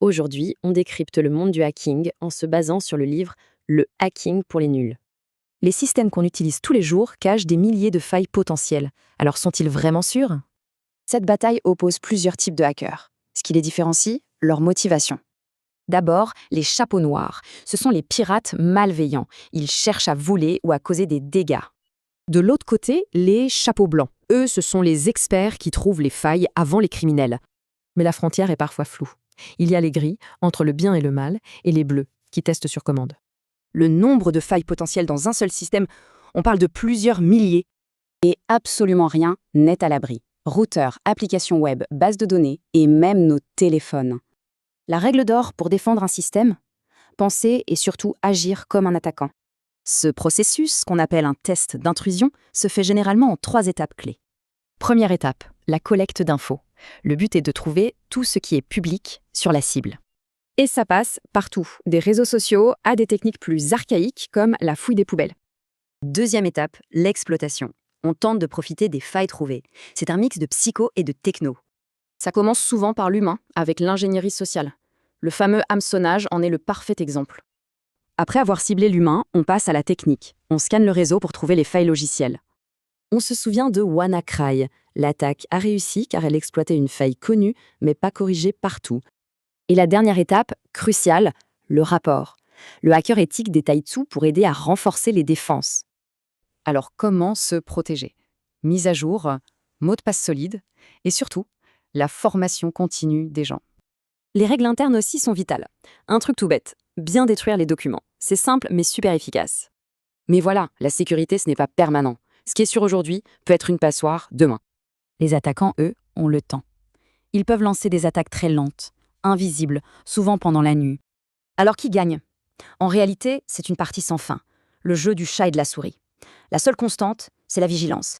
Aujourd'hui, on décrypte le monde du hacking en se basant sur le livre Le hacking pour les nuls. Les systèmes qu'on utilise tous les jours cachent des milliers de failles potentielles. Alors sont-ils vraiment sûrs? Cette bataille oppose plusieurs types de hackers. Ce qui les différencie, leur motivation. D'abord, les chapeaux noirs. Ce sont les pirates malveillants. Ils cherchent à voler ou à causer des dégâts. De l'autre côté, les chapeaux blancs. Eux, ce sont les experts qui trouvent les failles avant les criminels. Mais la frontière est parfois floue. Il y a les gris, entre le bien et le mal, et les bleus, qui testent sur commande. Le nombre de failles potentielles dans un seul système, on parle de plusieurs milliers. Et absolument rien n'est à l'abri. Routeurs, applications web, bases de données et même nos téléphones. La règle d'or pour défendre un système? Penser et surtout agir comme un attaquant. Ce processus, qu'on appelle un test d'intrusion, se fait généralement en 3 étapes clés. Première étape, la collecte d'infos. Le but est de trouver tout ce qui est public sur la cible. Et ça passe partout, des réseaux sociaux à des techniques plus archaïques comme la fouille des poubelles. Deuxième étape, l'exploitation. On tente de profiter des failles trouvées. C'est un mix de psycho et de techno. Ça commence souvent par l'humain, avec l'ingénierie sociale. Le fameux hameçonnage en est le parfait exemple. Après avoir ciblé l'humain, on passe à la technique. On scanne le réseau pour trouver les failles logicielles. On se souvient de WannaCry. L'attaque a réussi car elle exploitait une faille connue, mais pas corrigée partout. Et la dernière étape, cruciale, le rapport. Le hacker éthique détaille tout pour aider à renforcer les défenses. Alors comment se protéger? Mise à jour, mot de passe solide et surtout, la formation continue des gens. Les règles internes aussi sont vitales. Un truc tout bête, bien détruire les documents. C'est simple mais super efficace. Mais voilà, la sécurité ce n'est pas permanent. Ce qui est sûr aujourd'hui peut être une passoire demain. Les attaquants, eux, ont le temps. Ils peuvent lancer des attaques très lentes, invisibles, souvent pendant la nuit. Alors qui gagne? En réalité, c'est une partie sans fin, le jeu du chat et de la souris. La seule constante, c'est la vigilance.